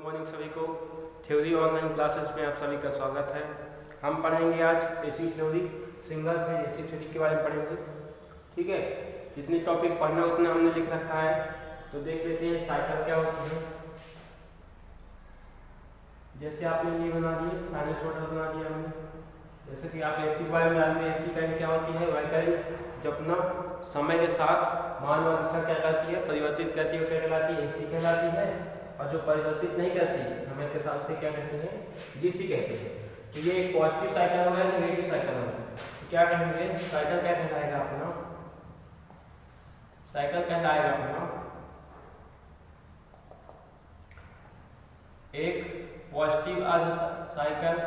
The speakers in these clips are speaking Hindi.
मॉर्निंग सभी को। थ्योरी ऑनलाइन क्लासेस में आप सभी का स्वागत है। हम पढ़ेंगे आज AC theory, single phase AC theory के बारे में पढ़ेंगे। ठीक है, जितनी टॉपिक पढ़ना उतना हमने लिख रखा है, तो देख लेते हैं साइकिल क्या होती है। जैसे आपने ये बना दिए, साइनसॉइडल बना दिया हमने। जैसे कि आप एसी के बारे में जानते हैं, एसी करंट क्या होती है। वह करंट जो अपना समय के साथ मान व दिशा क्या कहलाती है, परिवर्तित करती है, क्या कहलाती है, एसी कहलाती है। और जो परिवर्तित नहीं करती समय के साथ से क्या कहते हैं, डीसी कहते हैं। तो ये एक पॉजिटिव साइकिल हो गया, नेगेटिव साइकिल हो गया। तो क्या कहेंगे, साइकिल क्या कहलाएगा अपना, साइकिल कहलाएगा अपना एक पॉजिटिव अर्ध साइकिल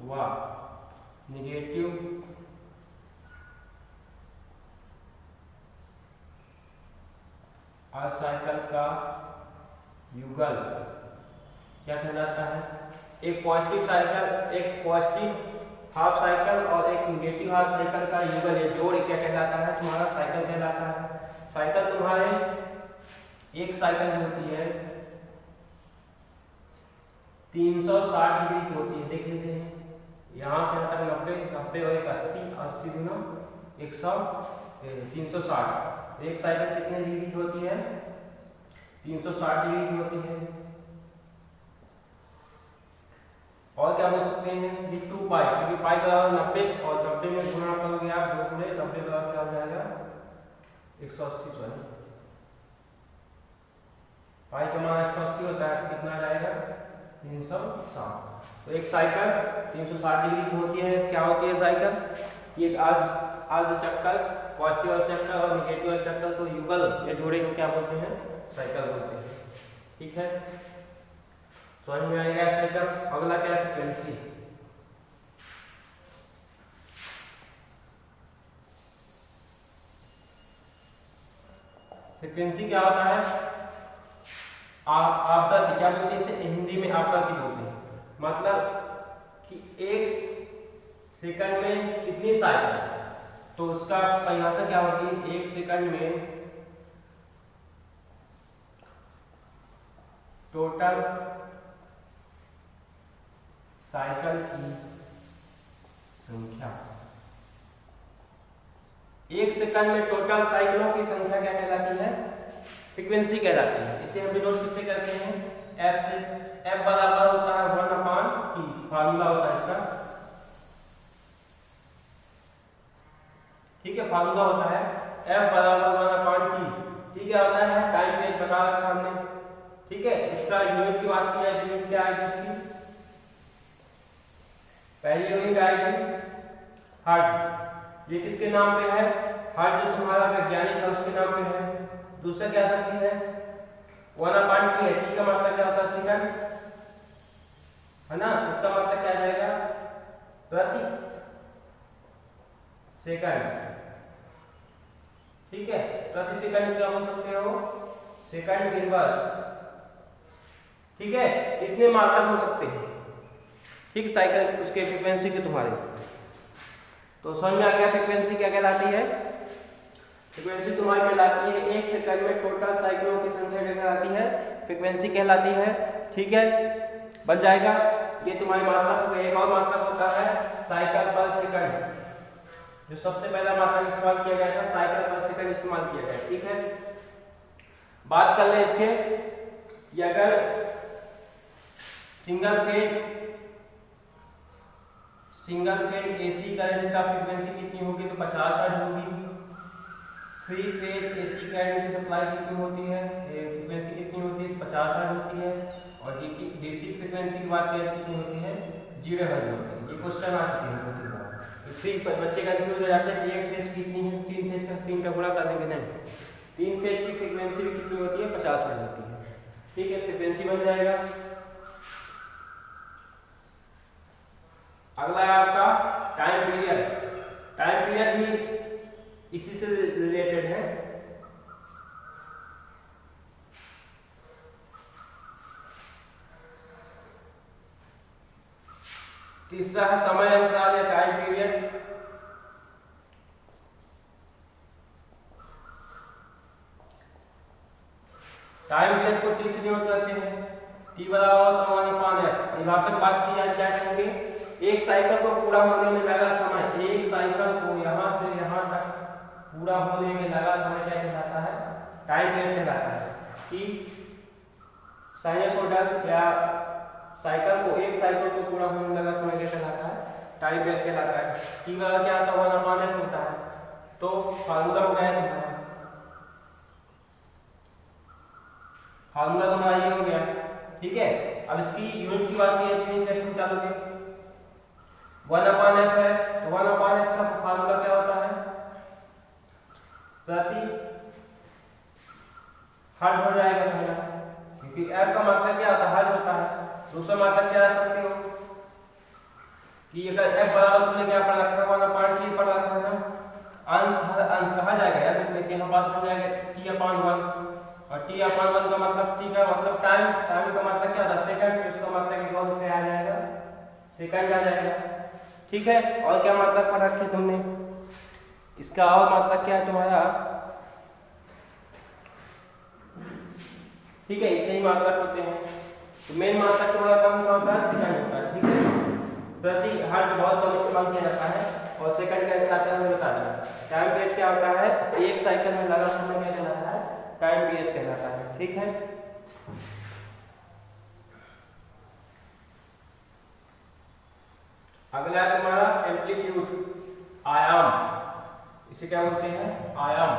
व नेगेटिव अर्ध साइकिल का युगल क्या कहलाता है। एक पॉजिटिव साइकिल, एक पॉजिटिव हाफ साइकिल और एक नेगेटिव हाफ साइकिल का युगल, ये जोड़ क्या कहलाता है, तुम्हारा साइकिल कहलाता है। साइकिल तुम्हारे एक साइकिल जो होती है 360 डिग्री की होती है। देख लेते हैं, यहाँ से यहाँ तक 90, 90 और 80, 80 गुना 100, 360। एक साइकिल कितने डिग्री की होती है, 360 डिग्री की होती है। और क्या बोल सकते हैं, 2 पाई, क्योंकि पाई का 90 और 90 में गुणा करोगे आप 2 गुणे 90 का क्या हो जाएगा 180। सॉरी, पाई का मान 180 होता है, कितना आ जाएगा 360। तो एक साइकिल 360 डिग्री की होती है। क्या होती है साइकिल, ये अर्ध चक्कर, पॉजिटिव अर्ध चक्कर और नेगेटिव अर्ध चक्कर को युगल या जोड़े को क्या बोलते हैं, साइकिल बोलते हैं। ठीक है, समझ में आएगा साइकिल। अगला क्या है, फ्रीक्वेंसी। फ्रीक्वेंसी क्या होता है, आवृत्ति क्या बोलते हैं इसे, हिंदी में आवृत्ति बोलते हैं। मतलब कि एक सेकंड में कितनी साइकिल, तो उसका परिभाषा क्या होगी, एक सेकंड में टोटल साइकिल की संख्या। एक सेकंड में टोटल साइकिलों की संख्या क्या कहलाती है, फ्रीक्वेंसी कहलाती है। इसे हम डिनोट किससे करते हैं, एफ से। एफ बराबर होता है 1/T, फार्मूला होता है इसका। ठीक है, फार्मूला होता है F बराबर 1/T। ठीक है, होता है टाइम पीरियड बता रखा हमने। ठीक है, इसका यूनिट की बात की जाए, यूनिट क्या आएगी इसकी, पहली यूनिट आएगी हर्ट्ज। ये किसके नाम पे है, हर्ट्ज जो तुम्हारा वैज्ञानिक है उसके नाम पे है। दूसरा क्या सकती है 1/T है। T का मतलब क्या होता है, सेकंड है ना, इसका मतलब क्या आ जाएगा, प्रति सेकंड। ठीक है, प्रति सेकंड क्या बोल सकते हो, सेकंड इनवर्स। ठीक है, इतने मात्रक हो सकते हैं। ठीक, साइकिल उसके फ्रीक्वेंसी के तुम्हारे। तो समझ में आ गया फ्रीक्वेंसी क्या कहलाती है। फ्रीक्वेंसी तुम्हारी कहलाती है एक सेकंड में टोटल साइकिलों की संख्या क्या कहलाती है, फ्रीक्वेंसी कहलाती है। ठीक है, बन जाएगा। ये तुम्हारी मात्रक हो गई। एक और मात्रक होता है साइकिल पर सेकंड, जो सबसे पहला मात्रक इस्तेमाल किया गया था, साइकिल पर सेकंड इस्तेमाल किया गया। ठीक है, बात कर ले इसके, कि अगर सिंगल फेज एसी करंट का फ्रीक्वेंसी कितनी होगी, तो 50 हर्ट्ज होगी। 3 फेज एसी करंट की सप्लाई कितनी होती है, फ्रीक्वेंसी कितनी होती है, 50 हर्ट्ज होती है। और डीसी फ्रीक्वेंसी की बात करें कितनी होती है, 0 हर्ट्ज होती है। ये क्वेश्चन आ चुके हैं 2-3 बार। फिर बच्चे कंफ्यूज हो जाते हैं कि एक फेज कितनी है, 3 फेज का 3 का गुणा कर देंगे, नहीं, 3 फेज की फ्रीक्वेंसी भी कितनी होती है, 50 हर्ट्ज होती है। ठीक है, फ्रीक्वेंसी बन जाएगा। अगला है आपका टाइम पीरियड। टाइम पीरियड भी इसी से रिलेटेड है। तीसरा है समय अंतराल या टाइम पीरियड। टाइम पीरियड को टी से डिनोट करते हैं, टी बराबर होता है 1/f। परिभाषा बात की जाए क्या कहेंगे, एक साइकिल को पूरा होने में लगा समय, एक साइकिल को यहाँ से यहाँ तक पूरा होने में लगा समय क्या कहलाता है, टाइम पीरियड कहलाता है। कि साइनसोइडल या साइकिल को, एक साइकिल को पूरा होने में लगा समय क्या कहलाता है, टाइम पीरियड कहलाता है। टी बराबर क्या होता है 1/f होता है। तो फार्मूला हो गया तुम्हारा, फार्मूला तुम्हारा ये हो गया, ठीक है। अब इसकी यूनिट की बात की तो यूनिट कैसे निकालोगे, 1/f है तो 1/f का फार्मूला क्या होता है, प्रति हर्ट्ज हो जाएगा पहला, क्योंकि f का मात्रक क्या होता है, हर्ट्ज होता है। दूसरा मात्रक क्या रख सकते हो कि अगर f बराबर तुमने क्या पढ़ रखा है 1/t पढ़ रखा है ना, अंश कहा जाएगा, अंश में यहाँ पास हो जाएगा t/1 और t/1 का मतलब t का मतलब टाइम, टाइम का मतलब क्या होता है सेकंड, तो इसका मतलब इक्वल क्या आ जाएगा, सेकंड आ जाएगा, ठीक है। और क्या मतलब पढ़ रखी तुमने, इसका और मतलब क्या है तुम्हारा, ठीक है, इतने ही मात्रक होते हैं। तो मेन मात्रक तुम्हारा कौन सा होता है, सेकंड होता है, ठीक है। प्रति हर्ट्ज बहुत कम इस्तेमाल किया जाता है, और सेकंड कैसे आता है हमें बता दें। टाइम पीरियड क्या होता है, एक साइकिल में लगा समय क्या कहलाता है, टाइम पीरियड कहलाता है, ठीक है। अगला है तुम्हारा एम्पलीट्यूड, आयाम, इसे क्या बोलते हैं, आयाम।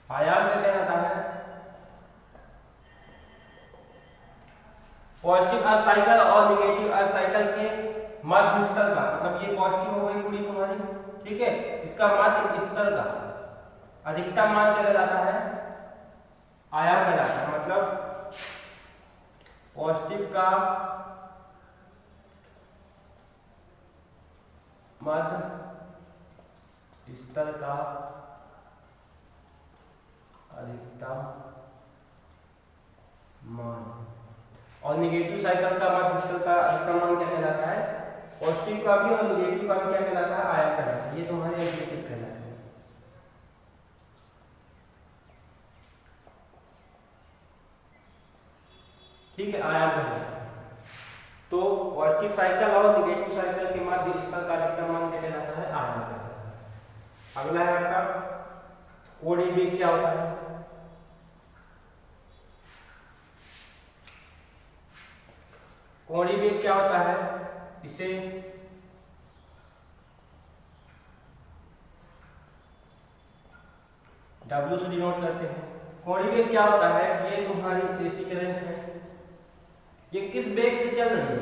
आयाम क्या कहलाता है, पॉजिटिव अर्थ साइकिल और नेगेटिव अर्थ साइकिल के मध्य स्तर का, मतलब ये पॉजिटिव हो गई पूरी तुम्हारी, ठीक है, इसका मध्य स्तर का अधिकतम मान क्या कहलाता है, आयाम कहलाता है। मतलब पॉजिटिव का मध्य स्तर का अधिकतम मान, और नेगेटिव साइकिल का मध्य स्तर का अधिकतम मान क्या कहलाता है, पॉजिटिव का भी और नेगेटिव का भी क्या कहलाता है, आयाम कहलाता है। ये तुम्हारे एम्पलीट्यूड कहलाता है, ठीक है, आयाम कहलाता है। तो पॉजिटिव साइकिल और नेगेटिव साइकिल के मध्य स्तर का अधिकतम मान क्या कहलाता है, आयाम कहलाता है। अगला है आपका कोणीय वेग, क्या होता है, कोणीय वेग क्या होता है, इसे W से डिनोट करते हैं। कोणीय वेग क्या होता है, ये तुम्हारी एसी करंट है, ये किस वेग से चल रही है,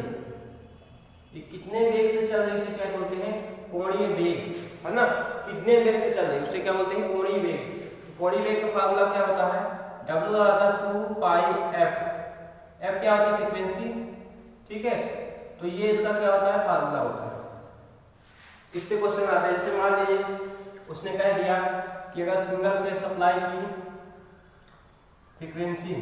ये कितने वेग से चल रही है, इसे क्या बोलते हैं, कोणीय वेग, है ना, कितने वेग से चल रही है उसे क्या बोलते हैं, कोणीय वेग। कोणीय वेग का फार्मूला क्या होता है, W आता है 2πf, f क्या होती है, फ्रीक्वेंसी, ठीक है। तो ये इसका क्या होता है, फार्मूला होता है। इस पे क्वेश्चन आता है, जैसे मान लीजिए उसने कह दिया कि अगर सिंगल फेज सप्लाई की फ्रीक्वेंसी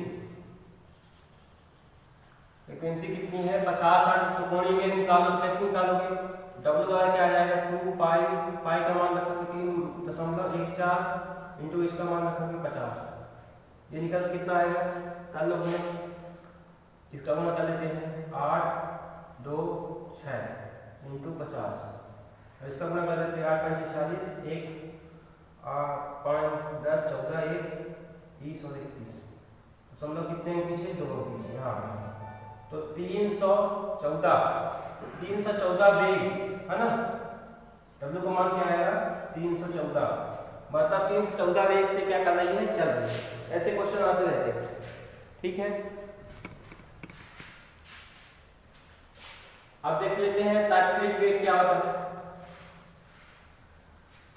कितनी है 50 हर्ट्ज, तो कोणीय वेग निकालो, तो कैसे निकालोगे, W द्वारा क्या आ जाएगा 2 पाई का मान रखोगे 3.14 इंटू इसका मान रखोगे 50, ये निकल कितना आएगा, कर लो गुना, इसका गुना कर लेते हैं 8 2 6 इंटू 50, और इसका गुना कर लेते हैं 8 5 40, 1 5 10 14 1 30 और 31, दशमलव कितने के पीछे, 2 के पीछे, हाँ, तो 314 वेग, है ना, W का मान क्या आएगा 314, मतलब 314 वेग से क्या कर रही है, चल रही है। ऐसे क्वेश्चन आते रहते हैं, ठीक है। अब देख लेते हैं तात्क्षणिक वेग क्या होता है।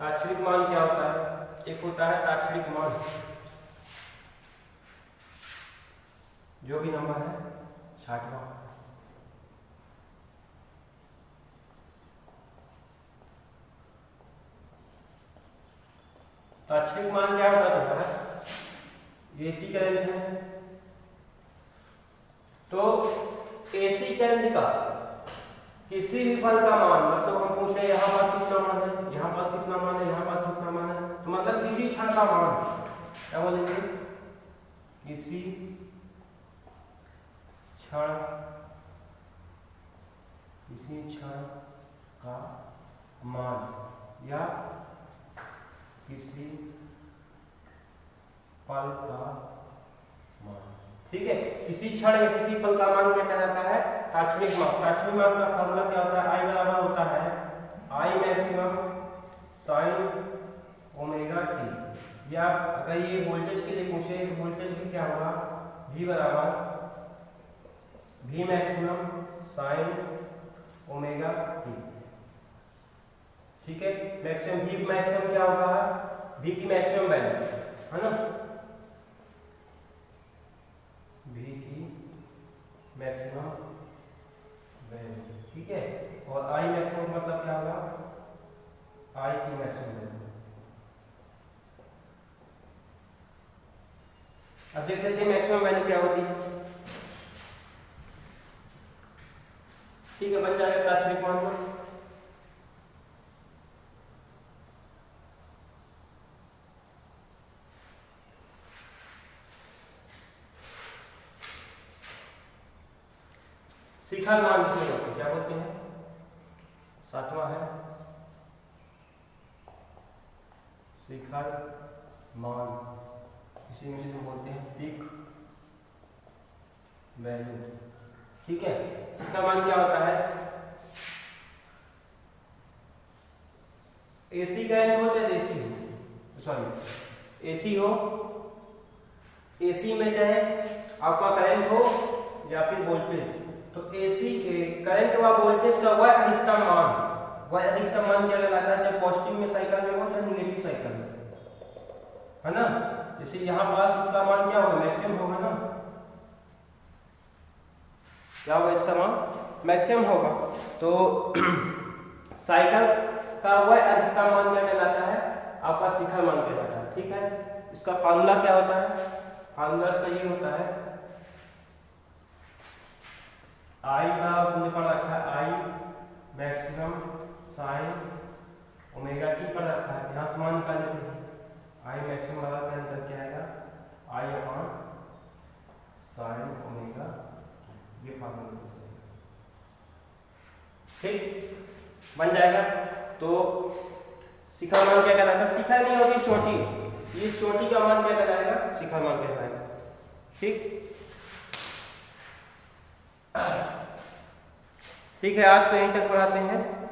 तात्क्षणिक मान क्या होता है, एक होता है तात्क्षणिक मान, जो भी नंबर है 60वां, तात्क्षणिक मान क्या होता है तुम्हारा, एसी करंट है, तो एसी करंट का किसी भी फल का मान, मतलब हम पूछ रहे यहाँ पास कितना मान है, यहाँ पास कितना मान है, यहाँ पास कितना मान है, तो मतलब किसी क्षण का मान, क्या बोलेंगे, किसी क्षण, किसी क्षण का मान या किसी पल का मान। ठीक है, किसी क्षण या किसी पल का मान क्या कहलाता है, तात्क्षणिक मान। तात्क्षणिक मान का फॉर्मूला क्या होता है, आई बराबर होता है I maximum sine omega T. या अगर ये वोल्टेज के लिए पूछे तो वोल्टेज की क्या होगा, V बराबर V maximum sine omega T. ठीक है, मैक्सिमम V मैक्सिमम क्या होगा, V की मैक्सिमम वैल्यू है ना, V की मैक्सिमम वैल्यू। ठीक है, और I मैक्सिमम मतलब क्या होगा, I की मैक्सिमम वैल्यू। अब देख लेते हैं मैक्सिमम वैल्यू क्या होती है। ठीक है, बन जाएगा तात्क्षणिक मान को, शिखर मान जिसे बोलते हैं, क्या बोलते हैं, 60वां है शिखर मान, इसे इंग्लिश में बोलते हैं पीक वैल्यू। ठीक है, शिखर मान क्या होता है, एसी करंट हो चाहे एसी हो, सॉरी एसी हो, एसी में चाहे आपका करंट हो या फिर वोल्टेज, तो एसी करंट व वोल्टेज का वह अधिकतम मान, वह अधिकतम मान क्या कहलाता है, चाहे पॉजिटिव में साइकिल में हो चाहे निगेटिव साइकिल में, है ना। जैसे यहाँ पास इसका मान क्या होगा, मैक्सिमम होगा ना, क्या होगा, इसका मान मैक्सिमम होगा। तो साइकिल का वह अधिकतम मान क्या कहलाता है, आपका शिखर मान कहलाता है। ठीक है, इसका फार्मूला क्या होता है, फार्मूला इसका ये होता है, आई का हमने पढ़ रखा है I maximum sine omega T पढ़ रखा है, यहाँ से मान निकाल लेते हैं, आई मैक्सिमम वाला के अंदर क्या आएगा, आई अपॉन साइन ओमेगा, ये फार्मूला। ठीक, बन जाएगा। तो शिखर मान क्या कहलाता है, शिखर नहीं होती चोटी, इस चोटी का मान क्या कहलाएगा, शिखर मान कहलाएगा। ठीक, ठीक है, आज तो यहीं तक पढ़ाते हैं।